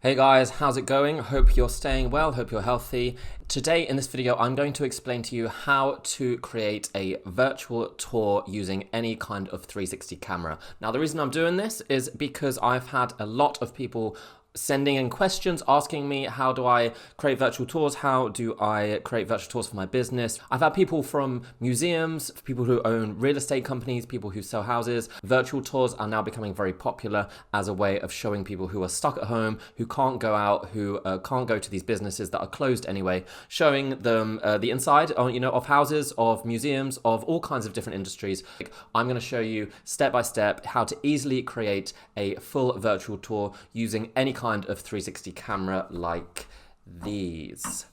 Hey guys, how's it going? Hope you're staying well, hope you're healthy. Today in this video, I'm going to explain to you how to create a virtual tour using any kind of 360 camera. Now, the reason I'm doing this is because I've had a lot of people sending in questions asking me, how do I create virtual tours? How do I create virtual tours for my business? I've had people from museums, people who own real estate companies, people who sell houses. Virtual tours are now becoming very popular as a way of showing people who are stuck at home, who can't go out, who can't go to these businesses that are closed anyway, showing them the inside of houses, of museums, of all kinds of different industries. I'm going to show you step by step how to easily create a full virtual tour using any kind of 360 camera like these.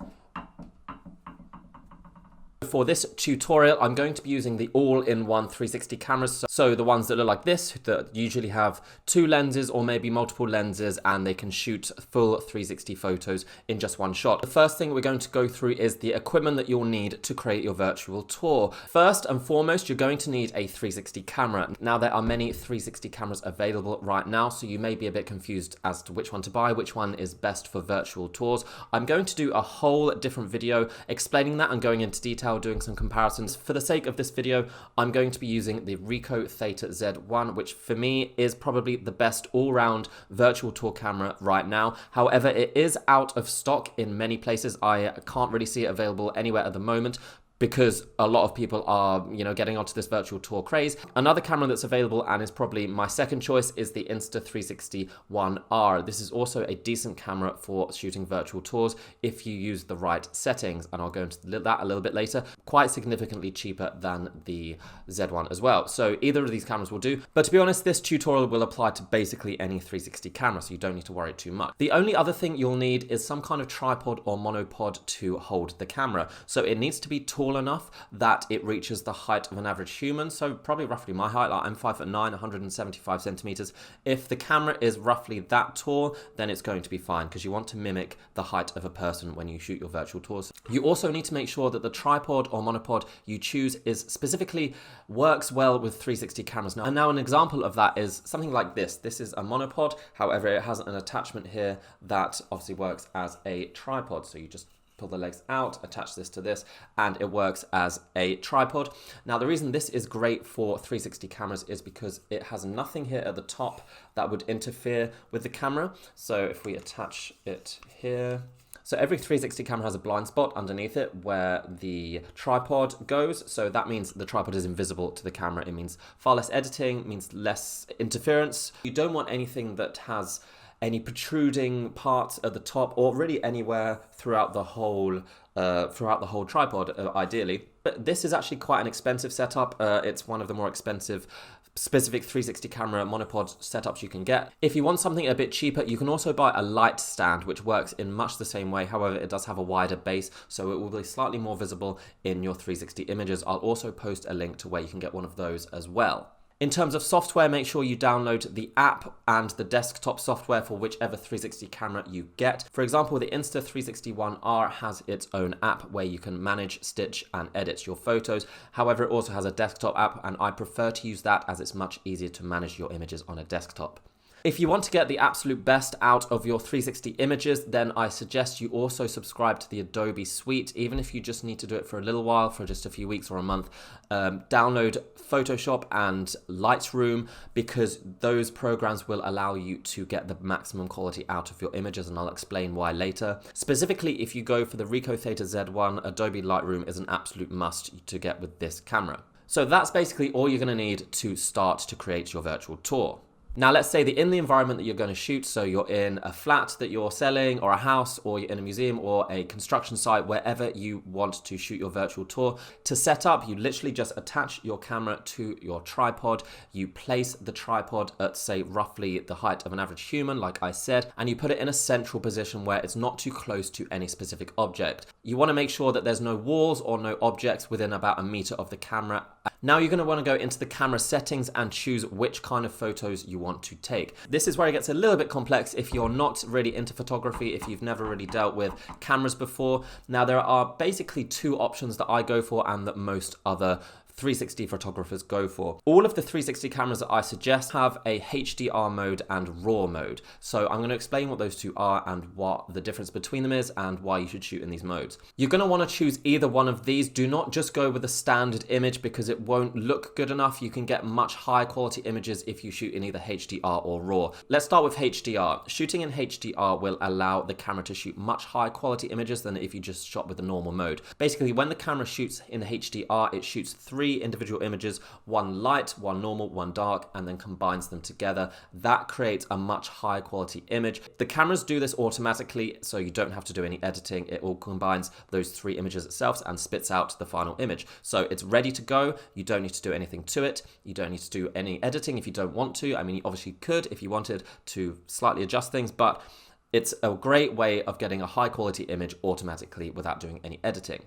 For this tutorial, I'm going to be using the all-in-one 360 cameras. So the ones that look like this, that usually have two lenses or maybe multiple lenses, and they can shoot full 360 photos in just one shot. The first thing we're going to go through is the equipment that you'll need to create your virtual tour. First and foremost, you're going to need a 360 camera. Now, there are many 360 cameras available right now, so you may be a bit confused as to which one to buy, which one is best for virtual tours. I'm going to do a whole different video explaining that and going into detail, doing some comparisons. For the sake of this video, I'm going to be using the Ricoh Theta Z1, which for me is probably the best all-round virtual tour camera right now. However, it is out of stock in many places. I can't really see it available anywhere at the moment, because a lot of people are, getting onto this virtual tour craze. Another camera that's available and is probably my second choice is the Insta360 ONE-R. This is also a decent camera for shooting virtual tours if you use the right settings, and I'll go into that a little bit later. Quite significantly cheaper than the Z1 as well. So either of these cameras will do, but to be honest, this tutorial will apply to basically any 360 camera, so you don't need to worry too much. The only other thing you'll need is some kind of tripod or monopod to hold the camera. So it needs to be tall enough that it reaches the height of an average human, so probably roughly my height. Like I'm 5'9", 175 centimeters. If the camera is roughly that tall, then it's going to be fine, because you want to mimic the height of a person when you shoot your virtual tours. You also need to make sure that the tripod or monopod you choose is specifically works well with 360 cameras. Now an example of that is something like this. This is a monopod, however it has an attachment here that obviously works as a tripod, so you just pull the legs out, attach this to this, and it works as a tripod. Now, the reason this is great for 360 cameras is because it has nothing here at the top that would interfere with the camera. So if we attach it here, so every 360 camera has a blind spot underneath it where the tripod goes. So that means the tripod is invisible to the camera. It means far less editing, means less interference. You don't want anything that has any protruding parts at the top, or really anywhere throughout the whole tripod, ideally. But this is actually quite an expensive setup. It's one of the more expensive specific 360 camera monopod setups you can get. If you want something a bit cheaper, you can also buy a light stand, which works in much the same way. However, it does have a wider base, so it will be slightly more visible in your 360 images. I'll also post a link to where you can get one of those as well. In terms of software, make sure you download the app and the desktop software for whichever 360 camera you get. For example, the Insta360 ONE-R has its own app where you can manage, stitch, and edit your photos. However, it also has a desktop app, and I prefer to use that as it's much easier to manage your images on a desktop. If you want to get the absolute best out of your 360 images, then I suggest you also subscribe to the Adobe Suite, even if you just need to do it for a little while, for just a few weeks or a month. Download Photoshop and Lightroom, because those programs will allow you to get the maximum quality out of your images, and I'll explain why later. Specifically, if you go for the Ricoh Theta Z1, Adobe Lightroom is an absolute must to get with this camera. So that's basically all you're going to need to start to create your virtual tour. Now, let's say that in the environment that you're going to shoot, so you're in a flat that you're selling, or a house, or you're in a museum, or a construction site, wherever you want to shoot your virtual tour. To set up, you literally just attach your camera to your tripod. You place the tripod at, say, roughly the height of an average human, like I said, and you put it in a central position where it's not too close to any specific object. You want to make sure that there's no walls or no objects within about a meter of the camera. Now you're going to want to go into the camera settings and choose which kind of photos you want to take. This is where it gets a little bit complex if you're not really into photography, if you've never really dealt with cameras before. Now there are basically two options that I go for and that most other 360 photographers go for. All of the 360 cameras that I suggest have a HDR mode and RAW mode. So I'm going to explain what those two are and what the difference between them is and why you should shoot in these modes. You're going to want to choose either one of these. Do not just go with a standard image because it won't look good enough. You can get much higher quality images if you shoot in either HDR or RAW. Let's start with HDR. Shooting in HDR will allow the camera to shoot much higher quality images than if you just shot with the normal mode. Basically, when the camera shoots in HDR, it shoots 3 individual images, one light, one normal, one dark, and then combines them together. That creates a much higher quality image. The cameras do this automatically, so you don't have to do any editing. It all combines those 3 images itself and spits out the final image. So it's ready to go. You don't need to do anything to it. You don't need to do any editing if you don't want to. I mean, you obviously could if you wanted to slightly adjust things, but it's a great way of getting a high quality image automatically without doing any editing.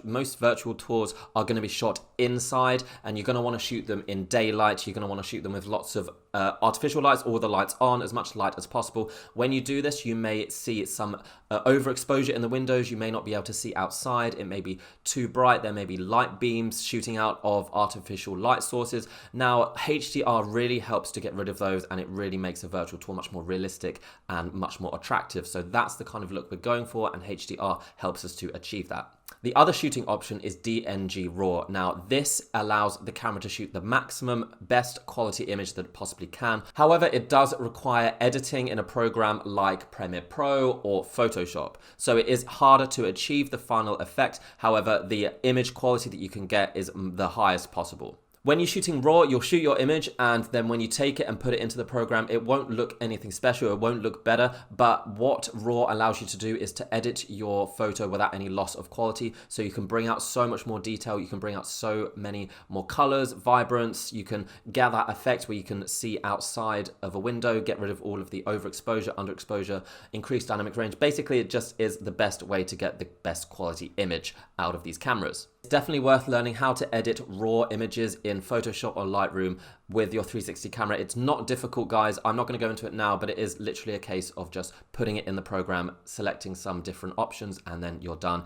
Most virtual tours are going to be shot inside, and you're going to want to shoot them in daylight. You're going to want to shoot them with lots of artificial lights, all the lights on, as much light as possible. When you do this, you may see some overexposure in the windows. You may not be able to see outside. It may be too bright. There may be light beams shooting out of artificial light sources. Now, HDR really helps to get rid of those, and it really makes a virtual tour much more realistic and much more attractive. So that's the kind of look we're going for, and HDR helps us to achieve that. The other shooting option is DNG RAW. Now, this allows the camera to shoot the maximum best quality image that it possibly can. However, it does require editing in a program like Premiere Pro or Photoshop. So it is harder to achieve the final effect. However, the image quality that you can get is the highest possible. When you're shooting RAW, you'll shoot your image, and then when you take it and put it into the program, it won't look anything special, it won't look better, but what RAW allows you to do is to edit your photo without any loss of quality, so you can bring out so much more detail, you can bring out so many more colors, vibrance, you can get that effect where you can see outside of a window, get rid of all of the overexposure, underexposure, increase dynamic range. Basically, it just is the best way to get the best quality image out of these cameras. It's definitely worth learning how to edit raw images in Photoshop or Lightroom with your 360 camera. It's not difficult, guys. I'm not going to go into it now, but it is literally a case of just putting it in the program, selecting some different options, and then you're done.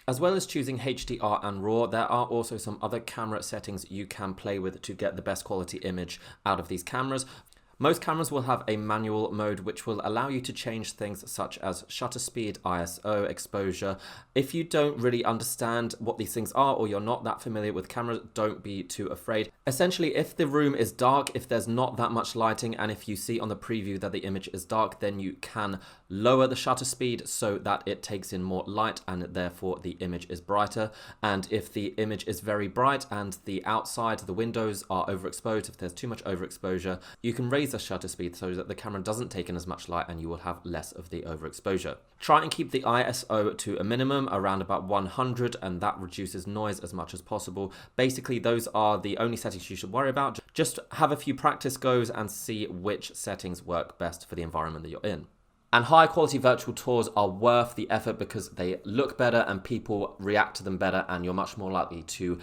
As well as choosing HDR and RAW, there are also some other camera settings you can play with to get the best quality image out of these cameras. Most cameras will have a manual mode which will allow you to change things such as shutter speed, ISO, exposure. If you don't really understand what these things are, or you're not that familiar with cameras, don't be too afraid. Essentially, if the room is dark, if there's not that much lighting, and if you see on the preview that the image is dark, then you can lower the shutter speed so that it takes in more light and therefore the image is brighter. And if the image is very bright and the outside, the windows are overexposed, if there's too much overexposure, you can raise the shutter speed so that the camera doesn't take in as much light and you will have less of the overexposure. Try and keep the ISO to a minimum around about 100, and that reduces noise as much as possible. Basically, those are the only settings you should worry about. Just have a few practice goes and see which settings work best for the environment that you're in. And high quality virtual tours are worth the effort because they look better and people react to them better, and you're much more likely to,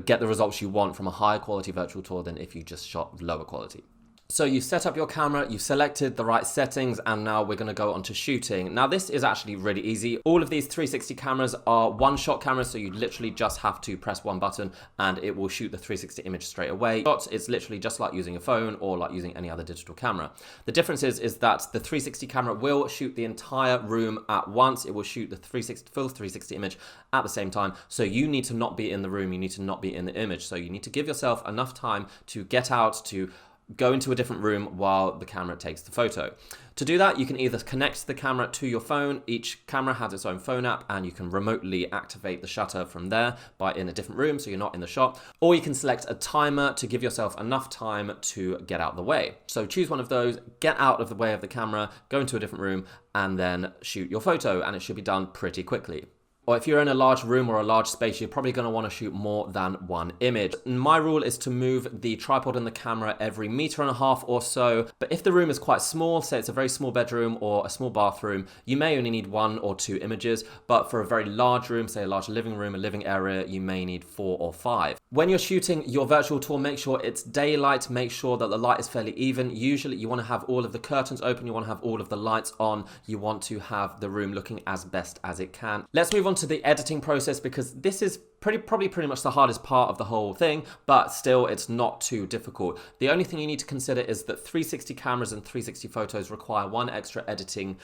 get the results you want from a high quality virtual tour than if you just shot lower quality. So you've set up your camera, you've selected the right settings, and now we're going to go on to shooting. Now this is actually really easy. All of these 360 cameras are one-shot cameras, so you literally just have to press one button and it will shoot the 360 image straight away. It's literally just like using a phone or like using any other digital camera. The difference is that the 360 camera will shoot the entire room at once. It will shoot the full 360 image at the same time. So you need to not be in the room, you need to not be in the image. So you need to give yourself enough time to get out, to go into a different room while the camera takes the photo. To do that, you can either connect the camera to your phone. Each camera has its own phone app, and you can remotely activate the shutter from there in a different room so you're not in the shot. Or you can select a timer to give yourself enough time to get out of the way. So choose one of those, get out of the way of the camera, go into a different room, and then shoot your photo, and it should be done pretty quickly. Or if you're in a large room or a large space, you're probably going to want to shoot more than one image. My rule is to move the tripod and the camera every 1.5 meters or so. But if the room is quite small, say it's a very small bedroom or a small bathroom, you may only need 1 or 2 images. But for a very large room, say a large living room, a living area, you may need 4 or 5. When you're shooting your virtual tour, make sure it's daylight, make sure that the light is fairly even. Usually you want to have all of the curtains open, you want to have all of the lights on, you want to have the room looking as best as it can. Let's move on to the editing process because this is probably pretty much the hardest part of the whole thing, but still it's not too difficult. The only thing you need to consider is that 360 cameras and 360 photos require one extra editing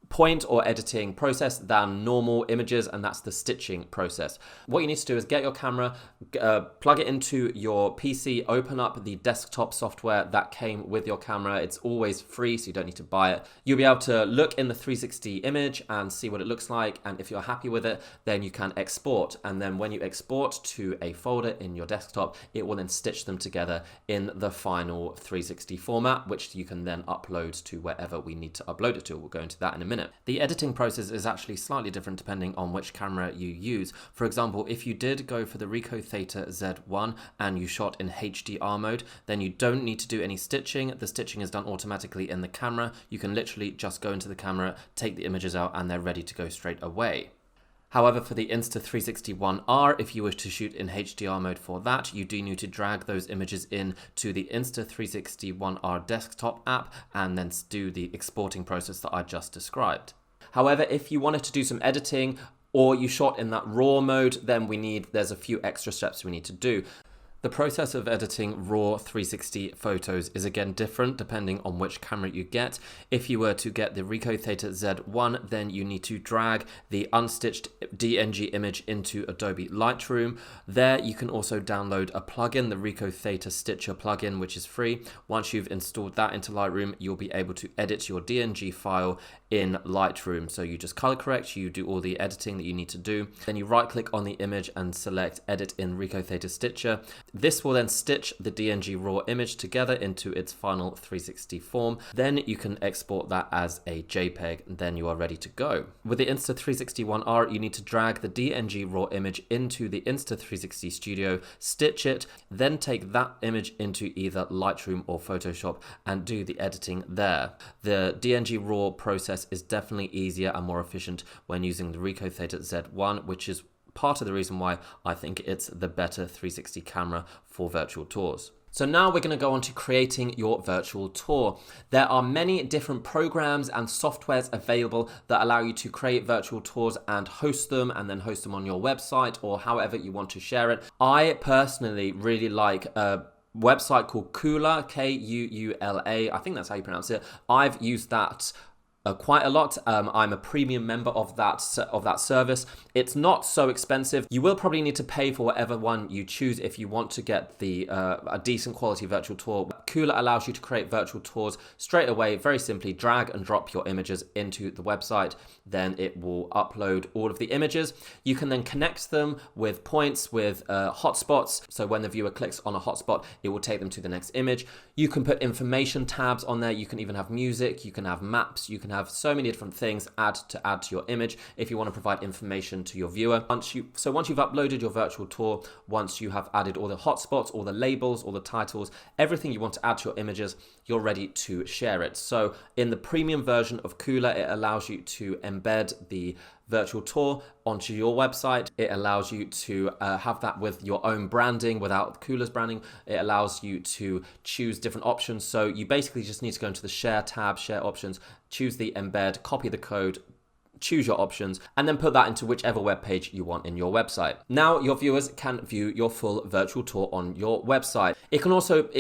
point or editing process than normal images, and that's the stitching process. What you need to do is get your camera, plug it into your PC, open up the desktop software that came with your camera. It's always free, so you don't need to buy it. You'll be able to look in the 360 image and see what it looks like, and if you're happy with it, then you can export, and then when you export to a folder in your desktop, it will then stitch them together in the final 360 format, which you can then upload to wherever we need to upload it to. We'll go into that in a minute. The editing process is actually slightly different depending on which camera you use. For example, if you did go for the Ricoh Theta Z1 and you shot in HDR mode, then you don't need to do any stitching. The stitching is done automatically in the camera. You can literally just go into the camera, take the images out, and they're ready to go straight away. However, for the Insta360 1R, if you wish to shoot in HDR mode for that, you do need to drag those images in to the Insta360 1R desktop app and then do the exporting process that I just described. However, if you wanted to do some editing or you shot in that RAW mode, then there's a few extra steps we need to do. The process of editing RAW 360 photos is again different depending on which camera you get. If you were to get the Ricoh Theta Z1, then you need to drag the unstitched DNG image into Adobe Lightroom. There you can also download a plugin, the Ricoh Theta Stitcher plugin, which is free. Once you've installed that into Lightroom, you'll be able to edit your DNG file in Lightroom. So you just color correct, you do all the editing that you need to do. Then you right click on the image and select Edit in Ricoh Theta Stitcher. This will then stitch the DNG RAW image together into its final 360 form. Then you can export that as a JPEG, and then you are ready to go. With the Insta360 1R, you need to drag the DNG RAW image into the Insta360 Studio, stitch it, then take that image into either Lightroom or Photoshop and do the editing there. The DNG RAW process is definitely easier and more efficient when using the Ricoh Theta Z1, which is part of the reason why I think it's the better 360 camera for virtual tours. So now we're going to go on to creating your virtual tour. There are many different programs and softwares available that allow you to create virtual tours and host them on your website or however you want to share it. I personally really like a website called Kuula, Kuula. I think that's how you pronounce it. I've used that quite a lot. I'm a premium member of that service. It's not so expensive. You will probably need to pay for whatever one you choose if you want to get a decent quality virtual tour. Kuula allows you to create virtual tours straight away, very simply drag and drop your images into the website. Then it will upload all of the images. You can then connect them with points, with hotspots. So when the viewer clicks on a hotspot, it will take them to the next image. You can put information tabs on there. You can even have music. You can have maps. You can have so many different things to add to your image if you want to provide information to your viewer. Once you've uploaded your virtual tour, once you have added all the hotspots, all the labels, all the titles, everything you want to add to your images, you're ready to share it. So in the premium version of Kuula, it allows you to embed the virtual tour onto your website. It allows you to have that with your own branding without Kuula's branding. It allows you to choose different options. So you basically just need to go into the share tab, share options, choose the embed, copy the code, choose your options, and then put that into whichever web page you want in your website. Now your viewers can view your full virtual tour on your website. It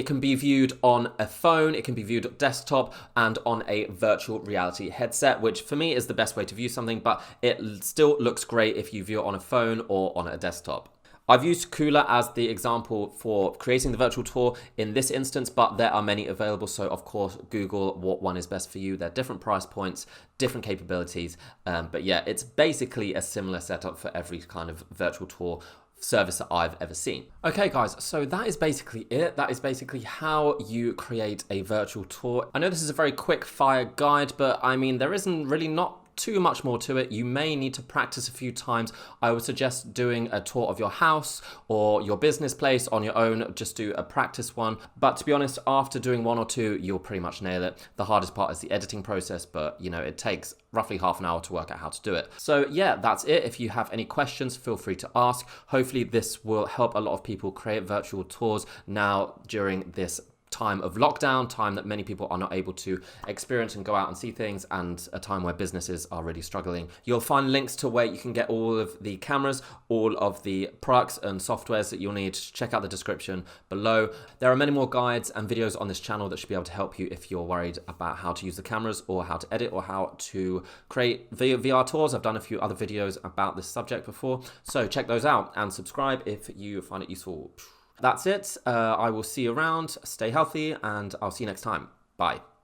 can be viewed on a phone, it can be viewed on desktop and on a virtual reality headset, which for me is the best way to view something, but it still looks great if you view it on a phone or on a desktop. I've used Kuula as the example for creating the virtual tour in this instance, but there are many available. So of course, Google what one is best for you. They're different price points, different capabilities. But yeah, it's basically a similar setup for every kind of virtual tour service that I've ever seen. Okay guys, so that is basically it. That is basically how you create a virtual tour. I know this is a very quick fire guide, but I mean, there isn't really not too much more to it. You may need to practice a few times. I would suggest doing a tour of your house or your business place on your own. Just do a practice one. But to be honest, after doing one or two, you'll pretty much nail it. The hardest part is the editing process, but you know, it takes roughly half an hour to work out how to do it. So yeah, that's it. If you have any questions, feel free to ask. Hopefully this will help a lot of people create virtual tours now during this time of lockdown, time that many people are not able to experience and go out and see things, and a time where businesses are really struggling. You'll find links to where you can get all of the cameras, all of the products and softwares that you'll need. Check out the description below. There are many more guides and videos on this channel that should be able to help you if you're worried about how to use the cameras or how to edit or how to create VR tours. I've done a few other videos about this subject before, so check those out and subscribe if you find it useful. That's it. I will see you around. Stay healthy, and I'll see you next time. Bye.